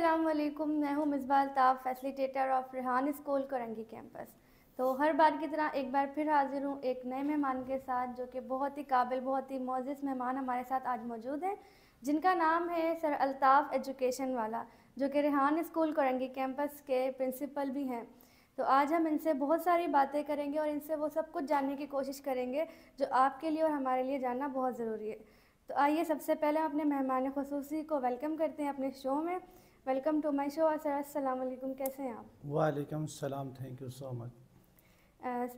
अस्सलाम वालेकुम। मैं हूँ Misbah Altaf, facilitator of Rehan school Korangi campus. तो हर बार की तरह एक बार फिर हाज़िर हूँ एक नए मेहमान के साथ, जो कि बहुत ही काबिल, बहुत ही मोअज़्ज़ज़ मेहमान हमारे साथ आज मौजूद हैं, जिनका नाम है सर अल्ताफ़ एजुकेशन वाला, जो कि रेहान स्कूल कोरंगी कैंपस के प्रिंसिपल भी हैं। तो आज हम इनसे बहुत सारी बातें करेंगे और इनसे वो सब कुछ जानने की कोशिश करेंगे जो आपके लिए और हमारे लिए जानना बहुत ज़रूरी है। तो आइए सबसे पहले हम अपने मेहमान ख़ुसूसी को वेलकम करते हैं अपने शो में। Welcome to my show sir. अस्सलाम वालेकुम, कैसे हैं आप? वालेकुम सलाम, thank you so much.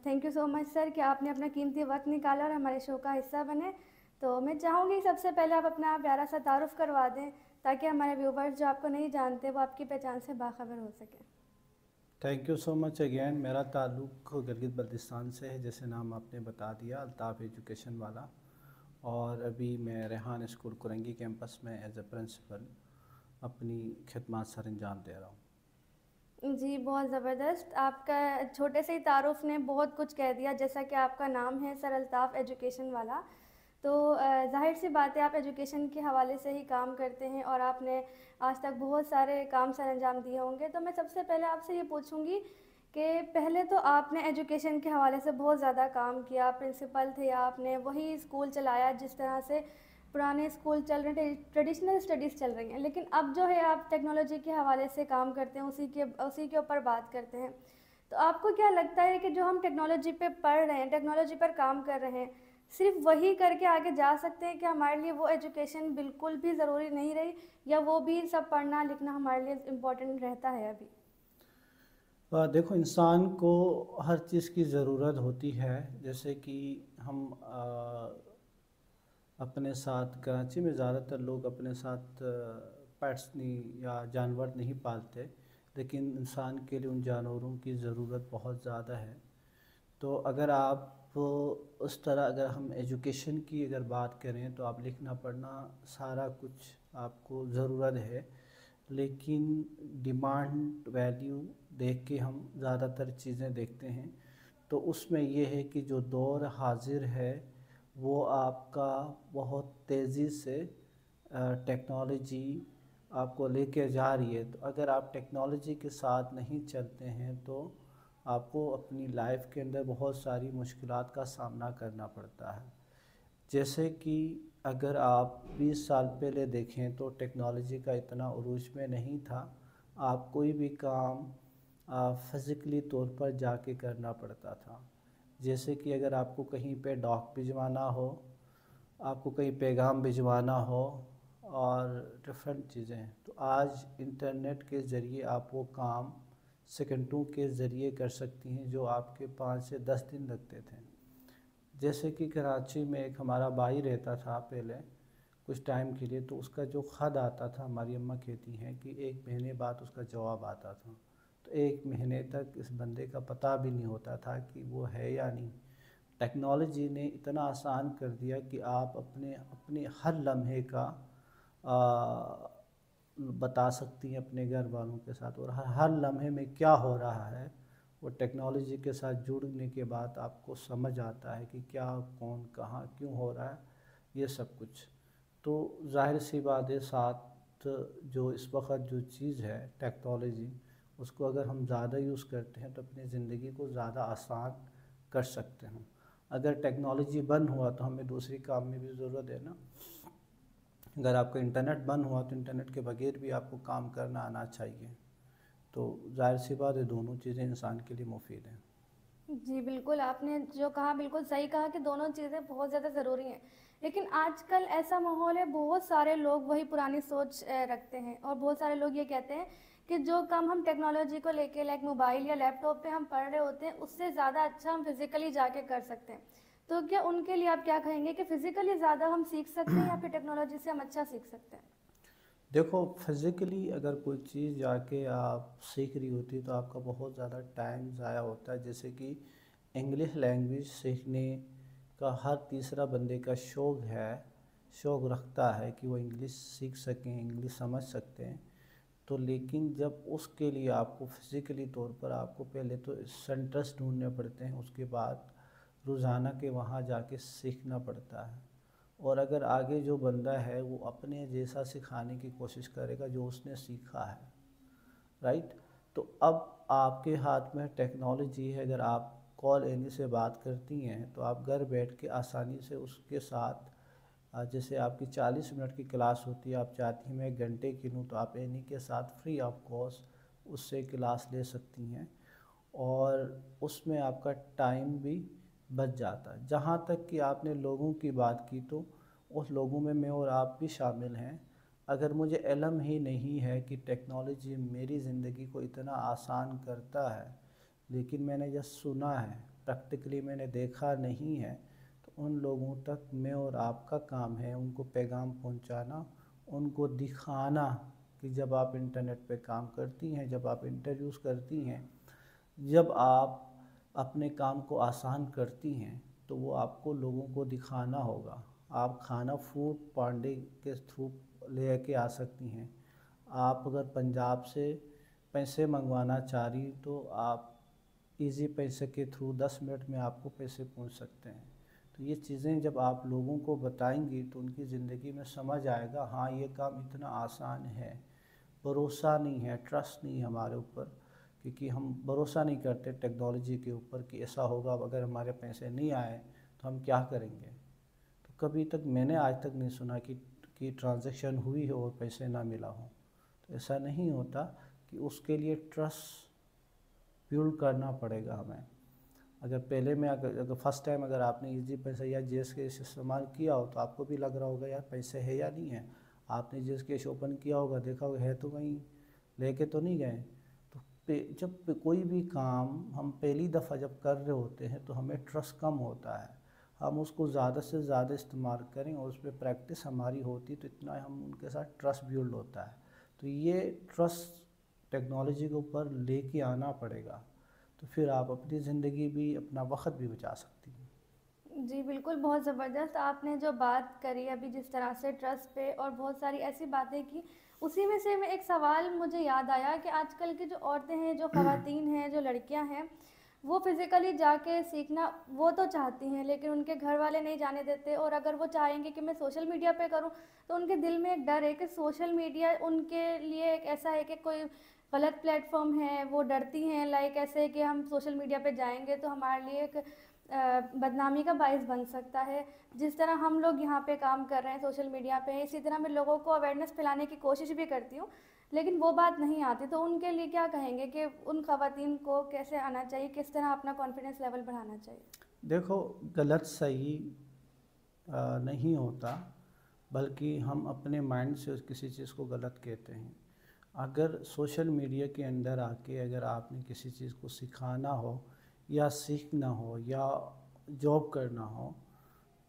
Thank you so much sir कि आपने अपना कीमती वक्त निकाला और हमारे शो का हिस्सा बने। तो मैं चाहूँगी सबसे पहले आप अपना प्यारा सा तारुफ़ करवा दें, ताकि हमारे व्यूवर्स जो आपको नहीं जानते वो आपकी पहचान से बाखबर हो सकें। Thank you so much again. मेरा ताल्लुक़ गिलगित बल्तिस्तान से है, जैसे नाम आपने बता दिया, अल्ताफ़ एजुकेशन वाला। और अभी मैं रेहान स्कूल कोरंगी कैंपस में एज ए प्रिंसिपल अपनी खिदमत सर अंजाम दे रहा हूँ। जी, बहुत ज़बरदस्त। आपका छोटे से ही तारुफ़ ने बहुत कुछ कह दिया। जैसा कि आपका नाम है सर अल्ताफ़ एजुकेशन वाला, तो ज़ाहिर सी बात है आप एजुकेशन के हवाले से ही काम करते हैं और आपने आज तक बहुत सारे काम सर अंजाम दिए होंगे। तो मैं सबसे पहले आपसे ये पूछूंगी कि पहले तो आपने एजुकेशन के हवाले से बहुत ज़्यादा काम किया, प्रिंसिपल थे, आपने वही स्कूल चलाया जिस तरह से पुराने स्कूल चल रहे थे, ट्रेडिशनल स्टडीज़ चल रही हैं। लेकिन अब जो है आप टेक्नोलॉजी के हवाले से काम करते हैं, उसी के ऊपर बात करते हैं। तो आपको क्या लगता है कि जो हम टेक्नोलॉजी पे पढ़ रहे हैं, टेक्नोलॉजी पर काम कर रहे हैं, सिर्फ वही करके आगे जा सकते हैं कि हमारे लिए वो एजुकेशन बिल्कुल भी ज़रूरी नहीं रही, या वो भी सब पढ़ना लिखना हमारे लिए इम्पोर्टेंट रहता है अभी? देखो, इंसान को हर चीज़ की ज़रूरत होती है। जैसे कि हम अपने साथ कराची में ज़्यादातर लोग अपने साथ पेट्स नहीं या जानवर नहीं पालते, लेकिन इंसान के लिए उन जानवरों की ज़रूरत बहुत ज़्यादा है। तो अगर आप उस तरह, अगर हम एजुकेशन की अगर बात करें, तो आप लिखना पढ़ना सारा कुछ आपको ज़रूरत है, लेकिन डिमांड वैल्यू देख के हम ज़्यादातर चीज़ें देखते हैं। तो उसमें ये है कि जो दौर हाजिर है वो आपका बहुत तेज़ी से टेक्नोलॉजी आपको लेके जा रही है। तो अगर आप टेक्नोलॉजी के साथ नहीं चलते हैं तो आपको अपनी लाइफ के अंदर बहुत सारी मुश्किलात का सामना करना पड़ता है। जैसे कि अगर आप 20 साल पहले देखें तो टेक्नोलॉजी का इतना उरूज में नहीं था। आप कोई भी काम फ़िज़िकली तौर पर जाके करना पड़ता था। जैसे कि अगर आपको कहीं पे डॉक भिजवाना हो, आपको कहीं पैगाम भिजवाना हो और डिफरेंट चीज़ें, तो आज इंटरनेट के ज़रिए आप वो काम सेकंडों के ज़रिए कर सकती हैं, जो आपके 5 से 10 दिन लगते थे। जैसे कि कराची में एक हमारा भाई रहता था पहले कुछ टाइम के लिए, तो उसका जो ख़त आता था, हमारी अम्मा कहती हैं कि 1 महीने बाद उसका जवाब आता था। तो 1 महीने तक इस बंदे का पता भी नहीं होता था कि वो है या नहीं। टेक्नोलॉजी ने इतना आसान कर दिया कि आप अपने अपने हर लम्हे का आ, बता सकती हैं अपने घर वालों के साथ, और हर हर लम्हे में क्या हो रहा है वो टेक्नोलॉजी के साथ जुड़ने के बाद आपको समझ आता है कि क्या, कौन, कहाँ, क्यों हो रहा है, ये सब कुछ। तो ज़ाहिर सी बात है, साथ जो इस वक्त जो चीज़ है टेक्नोलॉजी, उसको अगर हम ज़्यादा यूज़ करते हैं तो अपनी ज़िंदगी को ज़्यादा आसान कर सकते हैं। अगर टेक्नोलॉजी बंद हुआ तो हमें दूसरी काम में भी ज़रूरत है ना। अगर आपका इंटरनेट बंद हुआ तो इंटरनेट के बगैर भी आपको काम करना आना चाहिए। तो ज़ाहिर सी बात है, दोनों चीज़ें इंसान के लिए मुफीद हैं। जी बिल्कुल, आपने जो कहा बिल्कुल सही कहा कि दोनों चीज़ें बहुत ज़्यादा ज़रूरी हैं। लेकिन आजकल ऐसा माहौल है, बहुत सारे लोग वही पुरानी सोच रखते हैं, और बहुत सारे लोग ये कहते हैं कि जो काम हम टेक्नोलॉजी को लेके, लाइक मोबाइल या लैपटॉप पे हम पढ़ रहे होते हैं, उससे ज़्यादा अच्छा हम फिज़िकली जाके कर सकते हैं। तो क्या उनके लिए आप क्या कहेंगे कि फ़िज़िकली ज़्यादा हम सीख सकते हैं या फिर टेक्नोलॉजी से हम अच्छा सीख सकते हैं? देखो, फिज़िकली अगर कोई चीज़ जाके आप सीख रही होती तो आपका बहुत ज़्यादा टाइम ज़ाया होता है। जैसे कि इंग्लिश लैंग्वेज सीखने का हर तीसरा बंदे का शौक़ रखता है कि वो इंग्लिश सीख सकें, इंग्लिश समझ सकते हैं। तो लेकिन जब उसके लिए आपको फ़िज़िकली तौर पर आपको पहले तो सेंटर्स ढूंढने पड़ते हैं, उसके बाद रोज़ाना के वहाँ जाके सीखना पड़ता है। और अगर आगे जो बंदा है वो अपने जैसा सिखाने की कोशिश करेगा जो उसने सीखा है, राइट। तो अब आपके हाथ में टेक्नोलॉजी है, अगर आप कॉल एनी से बात करती हैं तो आप घर बैठ के आसानी से उसके साथ जैसे आपकी 40 मिनट की क्लास होती है, आप चाहती हैं मैं 1 घंटे की लूँ, तो आप एनी के साथ फ्री ऑफ कॉस्ट उससे क्लास ले सकती हैं और उसमें आपका टाइम भी बच जाता है। जहाँ तक कि आपने लोगों की बात की, तो उस लोगों में मैं और आप भी शामिल हैं। अगर मुझे इल्म ही नहीं है कि टेक्नोलॉजी मेरी ज़िंदगी को इतना आसान करता है, लेकिन मैंने जस्ट सुना है, प्रैक्टिकली मैंने देखा नहीं है, तो उन लोगों तक मैं और आपका काम है उनको पैगाम पहुंचाना, उनको दिखाना कि जब आप इंटरनेट पे काम करती हैं, जब आप इंटरव्यूज़ करती हैं, जब आप अपने काम को आसान करती हैं, तो वो आपको लोगों को दिखाना होगा। आप खाना फूड पांडे के थ्रू ले के आ सकती हैं। आप अगर पंजाब से पैसे मंगवाना चाह रही, तो आप इजी पैसे के थ्रू 10 मिनट में आपको पैसे पहुंच सकते हैं। तो ये चीज़ें जब आप लोगों को बताएंगी तो उनकी ज़िंदगी में समझ आएगा, हाँ ये काम इतना आसान है। भरोसा नहीं है, ट्रस्ट नहीं है हमारे ऊपर, क्योंकि हम भरोसा नहीं करते टेक्नोलॉजी के ऊपर कि ऐसा होगा, अगर हमारे पैसे नहीं आए तो हम क्या करेंगे। तो कभी तक मैंने आज तक नहीं सुना कि ट्रांजैक्शन हुई हो और पैसे ना मिला हो। तो ऐसा नहीं होता, कि उसके लिए ट्रस्ट बिल्ड करना पड़ेगा हमें। अगर पहले में अगर फर्स्ट टाइम अगर आपने इजी पैसा या जेस कैश इस्तेमाल किया हो, तो आपको भी लग रहा होगा यार पैसे है या नहीं है। आपने जेस कैश ओपन किया होगा, देखा होगा है तो कहीं लेके तो नहीं गए। तो जब कोई भी काम हम पहली दफ़ा जब कर रहे होते हैं तो हमें ट्रस्ट कम होता है। हम उसको ज़्यादा से ज़्यादा इस्तेमाल करें और उस पर प्रैक्टिस हमारी होती, तो इतना हम उनके साथ ट्रस्ट बिल्ड होता है। तो ये ट्रस्ट टेक्नोलॉजी के ऊपर लेके आना पड़ेगा, तो फिर आप अपनी ज़िंदगी भी अपना वक्त भी बचा सकती हैं। जी बिल्कुल, बहुत ज़बरदस्त आपने जो बात करी अभी जिस तरह से ट्रस्ट पे और बहुत सारी ऐसी बातें की, उसी में से मैं एक सवाल मुझे याद आया कि आजकल की जो औरतें हैं, जो ख़वातीन हैं, जो लड़कियां हैं, वो फ़िज़िकली जाके सीखना वो तो चाहती हैं, लेकिन उनके घर वाले नहीं जाने देते। और अगर वो चाहेंगे कि मैं सोशल मीडिया पे करूं, तो उनके दिल में एक डर है कि सोशल मीडिया उनके लिए एक ऐसा है कि कोई गलत प्लेटफॉर्म है। वो डरती हैं, लाइक ऐसे कि हम सोशल मीडिया पे जाएंगे तो हमारे लिए एक बदनामी का बायस बन सकता है। जिस तरह हम लोग यहाँ पे काम कर रहे हैं सोशल मीडिया पे, इसी तरह मैं लोगों को अवेयरनेस फैलाने की कोशिश भी करती हूँ, लेकिन वो बात नहीं आती। तो उनके लिए क्या कहेंगे कि उन ख़वातीन को कैसे आना चाहिए, किस तरह अपना कॉन्फिडेंस लेवल बढ़ाना चाहिए? देखो, गलत सही नहीं होता, बल्कि हम अपने माइंड से किसी चीज़ को गलत कहते हैं। अगर सोशल मीडिया के अंदर आके अगर आपने किसी चीज़ को सिखाना हो या सीखना हो या जॉब करना हो,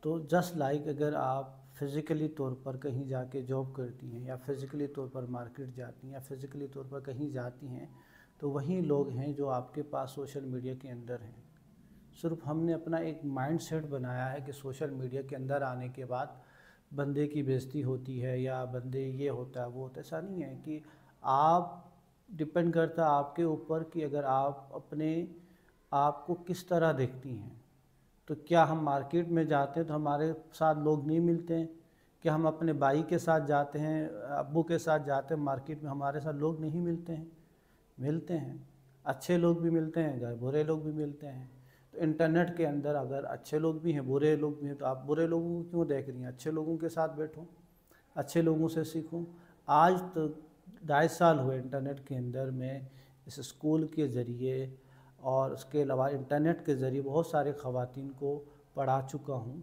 तो जस्ट लाइक अगर आप फिज़िकली तौर पर कहीं जाके जॉब करती हैं या फिज़िकली तौर पर मार्केट जाती हैं या फिज़िकली तौर पर कहीं जाती हैं, तो वही लोग हैं जो आपके पास सोशल मीडिया के अंदर हैं। सिर्फ हमने अपना एक माइंड सेट बनाया है कि सोशल मीडिया के अंदर आने के बाद बंदे की बेइज्जती होती है या बंदे ये होता है वो होता है। ऐसा नहीं है। कि आप डिपेंड करता है आपके ऊपर कि अगर आप अपने आप को किस तरह देखती हैं। तो क्या हम मार्केट में जाते हैं तो हमारे साथ लोग नहीं मिलते हैं? क्या हम अपने भाई के साथ जाते हैं, अब्बू के साथ जाते हैं मार्केट में, हमारे साथ लोग नहीं मिलते हैं? मिलते हैं। अच्छे लोग भी मिलते हैं, बुरे लोग भी मिलते हैं। तो इंटरनेट के अंदर अगर अच्छे लोग भी हैं, बुरे लोग भी हैं, तो आप बुरे लोगों को क्यों देख रही हैं? अच्छे लोगों के साथ बैठो, अच्छे लोगों से सीखो। आज तो 2.5 साल हुए इंटरनेट के अंदर में इस स्कूल के ज़रिए और उसके अलावा इंटरनेट के ज़रिए बहुत सारे ख़वातीन को पढ़ा चुका हूँ।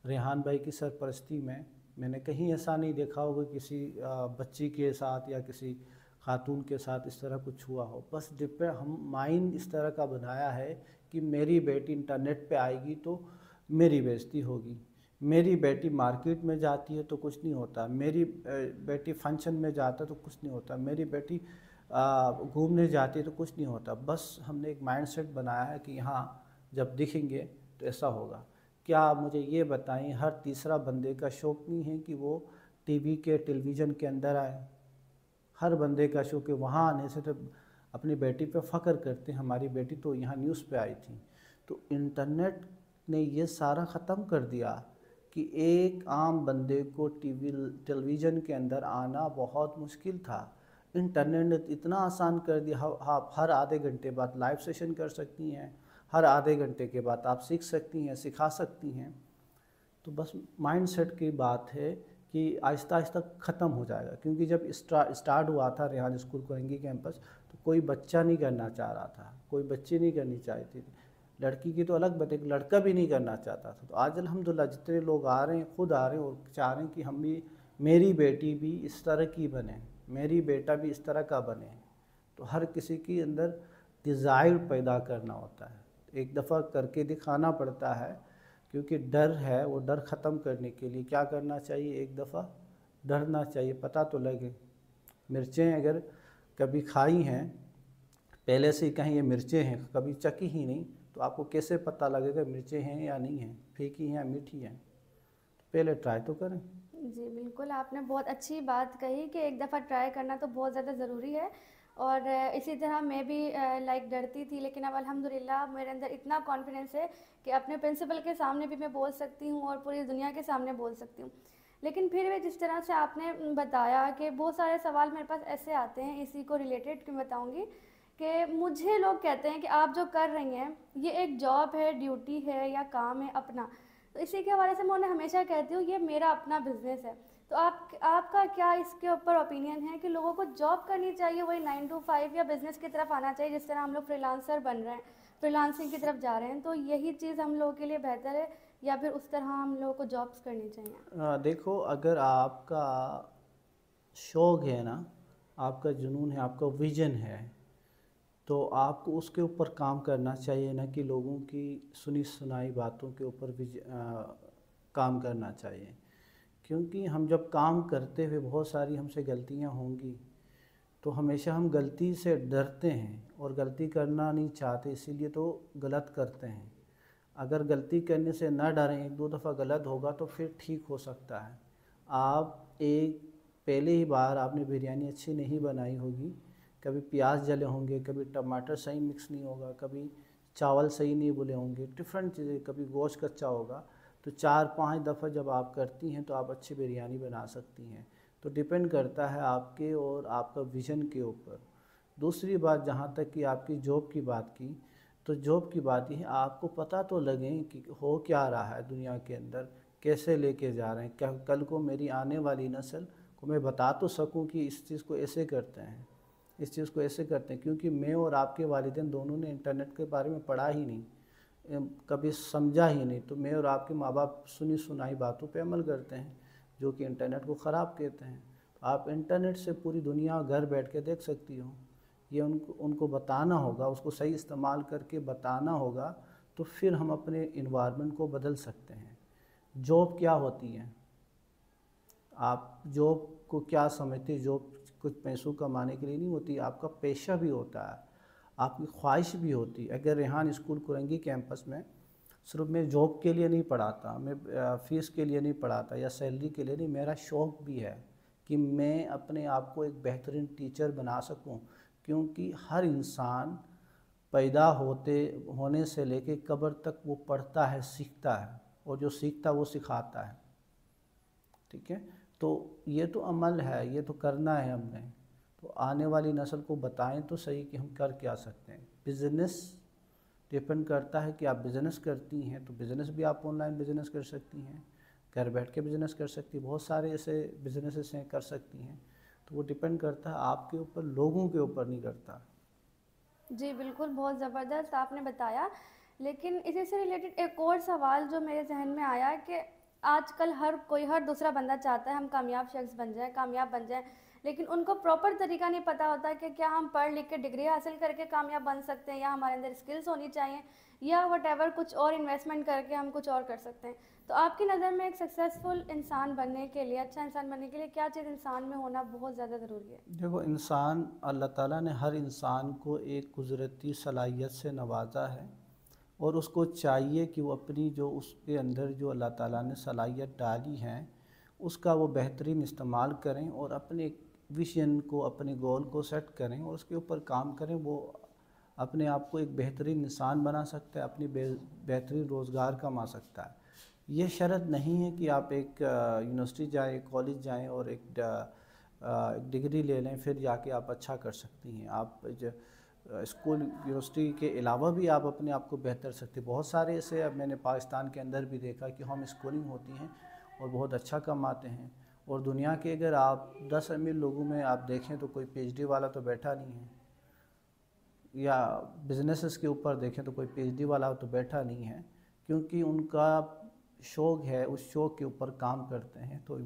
रेहान भाई की सरपरस्ती में मैंने कहीं ऐसा नहीं देखा होगा किसी बच्ची के साथ या किसी खातून के साथ इस तरह कुछ हुआ हो। बस डिपेंड हम माइंड इस तरह का बनाया है कि मेरी बेटी इंटरनेट पे आएगी तो मेरी बेइज्जती होगी, मेरी बेटी मार्केट में जाती है तो कुछ नहीं होता, मेरी बेटी फंक्शन में जाता है तो कुछ नहीं होता, मेरी बेटी घूमने जाती है तो कुछ नहीं होता। बस हमने एक माइंडसेट बनाया है कि हाँ जब दिखेंगे तो ऐसा होगा। क्या आप मुझे ये बताएं, हर तीसरा बंदे का शौक़ नहीं है कि वो टेलीविज़न के अंदर आए? हर बंदे का शौक़ है वहाँ आने से। तो अपनी बेटी पे फ़ख्र करते हैं, हमारी बेटी तो यहाँ न्यूज़ पे आई थी। तो इंटरनेट ने ये सारा ख़त्म कर दिया कि एक आम बंदे को टेलीविज़न के अंदर आना बहुत मुश्किल था। इंटरनेट ने इतना आसान कर दिया, आप हर आधे घंटे बाद लाइव सेशन कर सकती हैं, हर आधे घंटे के बाद आप सीख सकती हैं, सिखा सकती हैं। तो बस माइंड सेट की बात है कि आहिस्ता आहिस्ता ख़त्म हो जाएगा, क्योंकि जब स्टार्ट हुआ था रेहान स्कूल कोरंगी कैंपस, तो कोई बच्चा नहीं करना चाह रहा था, कोई बच्ची नहीं करनी चाहती थी, लड़की की तो अलग बात है, लड़का भी नहीं करना चाहता था। तो आज अल्हम्दुलिल्लाह जितने लोग आ रहे हैं, खुद आ रहे हैं और चाह रहे हैं कि हम भी, मेरी बेटी भी इस तरह की बने, मेरी बेटा भी इस तरह का बने। तो हर किसी के अंदर डिज़ायर पैदा करना होता है, एक दफ़ा करके दिखाना पड़ता है, क्योंकि डर है, वो डर ख़त्म करने के लिए क्या करना चाहिए, एक दफ़ा डरना चाहिए, पता तो लगे। मिर्चें अगर कभी खाई हैं, पहले से ही कहीं ये मिर्चें हैं, कभी चखी ही नहीं, तो आपको कैसे पता लगेगा मिर्चें हैं या नहीं हैं, फीकी हैं या मीठी हैं। तो पहले ट्राई तो करें। जी बिल्कुल, आपने बहुत अच्छी बात कही कि एक दफ़ा ट्राई करना तो बहुत ज़्यादा ज़रूरी है। और इसी तरह मैं भी लाइक डरती थी, लेकिन अब अल्हम्दुलिल्लाह मेरे अंदर इतना कॉन्फिडेंस है कि अपने प्रिंसिपल के सामने भी मैं बोल सकती हूँ और पूरी दुनिया के सामने बोल सकती हूँ। लेकिन फिर भी जिस तरह से आपने बताया कि बहुत सारे सवाल मेरे पास ऐसे आते हैं, इसी को रिलेटेड कि बताऊँगी कि मुझे लोग कहते हैं कि आप जो कर रही हैं ये एक जॉब है, ड्यूटी है या काम है अपना। तो इसी के हवाले से मैं उन्हें हमेशा कहती हूँ ये मेरा अपना बिज़नेस है। तो आपका क्या इसके ऊपर ओपिनियन है कि लोगों को जॉब करनी चाहिए, वही 9 to 5, या बिज़नेस की तरफ आना चाहिए जिस तरह हम लोग फ्रीलांसर बन रहे हैं, फ्रीलांसिंग की तरफ जा रहे हैं, तो यही चीज़ हम लोगों के लिए बेहतर है या फिर उस तरह हम लोगों को जॉब्स करनी चाहिए? देखो, अगर आपका शौक़ है ना, आपका जुनून है, आपका विज़न है, तो आपको उसके ऊपर काम करना चाहिए, ना कि लोगों की सुनी सुनाई बातों के ऊपर काम करना चाहिए। क्योंकि हम जब काम करते हुए बहुत सारी हमसे गलतियां होंगी, तो हमेशा हम गलती से डरते हैं और गलती करना नहीं चाहते, इसीलिए तो गलत करते हैं। अगर गलती करने से ना डरें, एक दो दफ़ा गलत होगा तो फिर ठीक हो सकता है। आप एक पहले ही बार आपने बिरयानी अच्छी नहीं बनाई होगी, कभी प्याज जले होंगे, कभी टमाटर सही मिक्स नहीं होगा, कभी चावल सही नहीं बुले होंगे, डिफरेंट चीज़ें, कभी गोश्त कच्चा होगा। तो 4-5 दफ़ा जब आप करती हैं तो आप अच्छी बिरयानी बना सकती हैं। तो डिपेंड करता है आपके और आपका विज़न के ऊपर। दूसरी बात, जहाँ तक कि आपकी जॉब की बात की, तो जॉब की बात ये है, आपको पता तो लगे कि हो क्या रहा है दुनिया के अंदर, कैसे लेके जा रहे हैं, क्या कल को मेरी आने वाली नस्ल को मैं बता तो सकूं कि इस चीज़ को ऐसे करते हैं, इस चीज़ को ऐसे करते हैं। क्योंकि मैं और आपके वालिदैन दोनों ने इंटरनेट के बारे में पढ़ा ही नहीं, कभी समझा ही नहीं। तो मैं और आपके माँ बाप सुनी सुनाई बातों पे अमल करते हैं, जो कि इंटरनेट को ख़राब कहते हैं। तो आप इंटरनेट से पूरी दुनिया घर बैठ के देख सकती हो। ये उनको बताना होगा, उसको सही इस्तेमाल करके बताना होगा, तो फिर हम अपने इन्वायरमेंट को बदल सकते हैं। जॉब क्या होती है, आप जॉब को क्या समझते हैं? जॉब कुछ पैसों कमाने के लिए नहीं होती, आपका पेशा भी होता है, आपकी ख्वाहिश भी होती है। अगर रेहान स्कूल कोरंगी कैंपस में सिर्फ मैं जॉब के लिए नहीं पढ़ाता, मैं फ़ीस के लिए नहीं पढ़ाता या सैलरी के लिए नहीं, मेरा शौक़ भी है कि मैं अपने आप को एक बेहतरीन टीचर बना सकूं। क्योंकि हर इंसान पैदा होने से लेके कब्र तक वो पढ़ता है, सीखता है, और जो सीखता है वो सिखाता है। ठीक है, तो ये तो अमल है, ये तो करना है हमने। तो आने वाली नस्ल को बताएं तो सही कि हम कर क्या सकते हैं। बिज़नेस डिपेंड करता है कि आप बिज़नेस करती हैं, तो बिज़नेस भी आप ऑनलाइन बिज़नेस कर सकती हैं, घर बैठ के बिज़नेस कर सकती हैं, बहुत सारे ऐसे बिज़नेसेस हैं कर सकती हैं। तो वो डिपेंड करता है आपके ऊपर, लोगों के ऊपर नहीं करता। जी बिल्कुल, बहुत ज़बरदस्त आपने बताया। लेकिन इसी से रिलेटेड एक और सवाल जो मेरे जहन में आया कि आजकल हर दूसरा बंदा चाहता है हम कामयाब शख्स बन जाएं, कामयाब बन जाएं, लेकिन उनको प्रॉपर तरीका नहीं पता होता कि क्या हम पढ़ लिख के डिग्री हासिल करके कामयाब बन सकते हैं, या हमारे अंदर स्किल्स होनी चाहिए, या वटेवर कुछ और इन्वेस्टमेंट करके हम कुछ और कर सकते हैं। तो आपकी नज़र में एक सक्सेसफुल इंसान बनने के लिए, अच्छा इंसान बनने के लिए क्या चीज़ इंसान में होना बहुत ज़्यादा ज़रूरी है? देखो, इंसान, अल्लाह ताला ने हर इंसान को एक कुदरती सलाहियत से नवाजा है, और उसको चाहिए कि वो अपनी जो उसके अंदर जो अल्लाह ताला ने सलाहियत डाली है उसका वो बेहतरीन इस्तेमाल करें, और अपने विजन को, अपने गोल को सेट करें और उसके यूपर काम करें। वो अपने आप को एक बेहतरीन इंसान बना सकता है, अपनी बेहतरीन रोज़गार कमा सकता है। ये शर्त नहीं है कि आप एक यूनिवर्सिटी जाएँ, कॉलेज जाएँ और एक ڈگری لے لیں، پھر جا کے آپ اچھا کر سکتی ہیں. آپ اسکول یونیورسٹی کے علاوہ بھی آپ اپنے آپ کو بہتر سکتے. بہت سارے ایسے اب میں نے پاکستان کے اندر بھی دیکھا کہ ہوم اسکولنگ ہوتی ہیں اور بہت اچھا کماتے ہیں. اور دنیا کے اگر آپ 10 امیر لوگوں میں آپ دیکھیں تو کوئی پی ایچ ڈی والا تو بیٹھا نہیں ہے، یا بزنسز کے اوپر دیکھیں تو کوئی پی ایچ ڈی والا تو بیٹھا نہیں ہے، کیونکہ ان کا شوق ہے، اس شوق کے اوپر کام کرتے ہیں. تو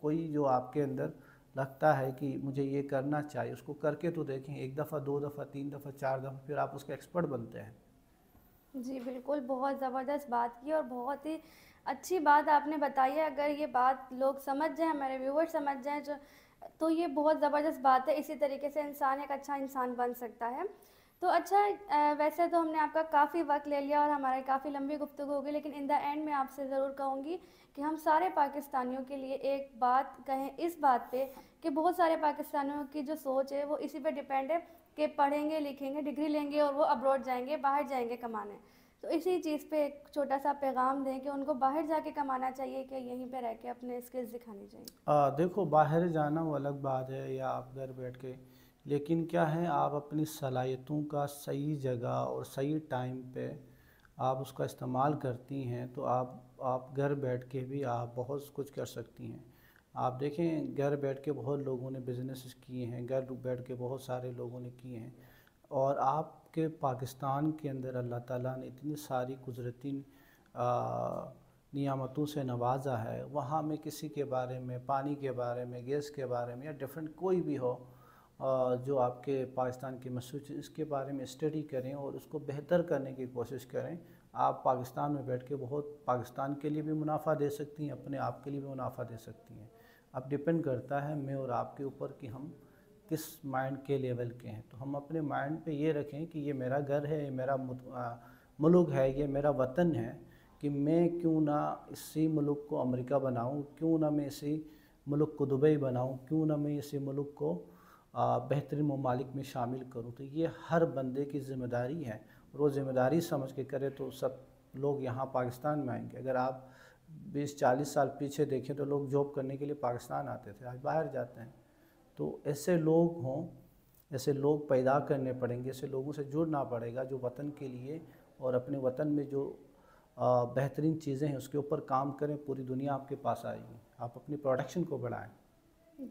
کوئی جو آپ کے اندر لگتا ہے کہ مجھے یہ کرنا چاہیے، اس کو کر کے تو دیکھیں، 1 دفعہ 2 دفعہ 3 دفعہ 4 دفعہ، پھر آپ اس کے ایکسپرٹ بنتے ہیں. جی بالکل، بہت زبردست بات کی اور بہت ہی اچھی بات آپ نے بتائی ہے. اگر یہ بات لوگ سمجھ جائیں، ہمارے ویور سمجھ جائیں تو یہ بہت زبردست بات ہے. اسی طریقے سے انسان ایک اچھا انسان بن سکتا ہے. تو اچھا، ویسے تو ہم نے آپ کا کافی وقت لے لیا اور ہماری کافی لمبی گفتگو ہوگی، لیکن ان دا اینڈ میں آپ سے ضرور کہوں گی کہ ہم سارے پاکستانیوں کے لیے ایک بات کہیں اس بات پہ کہ بہت سارے پاکستانیوں کی جو سوچ ہے وہ اسی پہ ڈیپینڈ ہے کہ پڑھیں گے، لکھیں گے، ڈگری لیں گے اور وہ ابروڈ جائیں گے، باہر جائیں گے کمانے. تو اسی چیز پہ ایک چھوٹا سا پیغام دیں کہ ان کو باہر جا کے کمانا چاہیے کہ یہیں پہ رہ کے اپنے اسکلز دکھانی چاہیے. دیکھو، باہر جانا وہ الگ بات ہے، یا آپ گھر بیٹھ کے، لیکن کیا ہے، آپ اپنی صلاحیتوں کا صحیح جگہ اور صحیح ٹائم پہ آپ اس کا استعمال کرتی ہیں تو آپ گھر بیٹھ کے بھی آپ بہت کچھ کر سکتی ہیں. آپ دیکھیں، گھر بیٹھ کے بہت لوگوں نے بزنس کیے ہیں، گھر بیٹھ کے بہت سارے لوگوں نے کیے ہیں. اور آپ کے پاکستان کے اندر اللہ تعالیٰ نے اتنی ساری قدرتی نعمتوں سے نوازا ہے. وہاں میں کسی کے بارے میں، پانی کے بارے میں، گیس کے بارے میں، یا ڈیفرنٹ کوئی بھی ہو جو آپ کے پاکستان کی مصروف، اس کے بارے میں اسٹڈی کریں اور اس کو بہتر کرنے کی کوشش کریں. آپ پاکستان میں بیٹھ کے بہت پاکستان کے لیے بھی منافع دے سکتی ہیں، اپنے آپ کے لیے بھی منافع دے سکتی ہیں. اب ڈپینڈ کرتا ہے میں اور آپ کے اوپر کہ ہم کس مائنڈ کے لیول کے ہیں. تو ہم اپنے مائنڈ پہ یہ رکھیں کہ یہ میرا گھر ہے، یہ میرا ملک ہے، یہ میرا وطن ہے، کہ میں کیوں نہ اسی ملک کو امریکہ بناؤں، کیوں نہ میں اسی ملک کو دبئی بناؤں، کیوں نہ میں اسی ملک کو بہترین ممالک میں شامل کروں. تو یہ ہر بندے کی ذمہ داری ہے، اور وہ ذمہ داری سمجھ کے کرے تو سب لوگ یہاں پاکستان میں آئیں گے. اگر آپ 20-40 سال پیچھے دیکھیں تو لوگ جاب کرنے کے لیے پاکستان آتے تھے، آج باہر جاتے ہیں. تو ایسے لوگ ہوں، ایسے لوگ پیدا کرنے پڑیں گے، ایسے لوگوں سے جڑنا پڑے گا جو وطن کے لیے اور اپنے وطن میں جو بہترین چیزیں ہیں اس کے اوپر کام کریں. پوری دنیا آپ کے پاس آئے گی. آپ اپنی پروڈکشن کو بڑھائیں.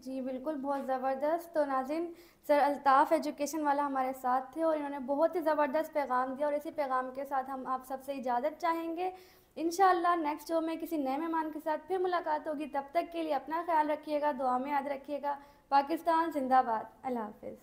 جی بالکل، بہت زبردست. تو ناظرین، سر الطاف ایجوکیشن والا ہمارے ساتھ تھے اور انہوں نے بہت ہی زبردست پیغام دیا، اور اسی پیغام کے ساتھ ہم آپ سب سے اجازت چاہیں گے. انشاءاللہ نیکسٹ شو میں کسی نئے مہمان کے ساتھ پھر ملاقات ہوگی. تب تک کے لیے اپنا خیال رکھیے گا، دعا میں یاد رکھیے گا. پاکستان زندہ باد. اللہ حافظ.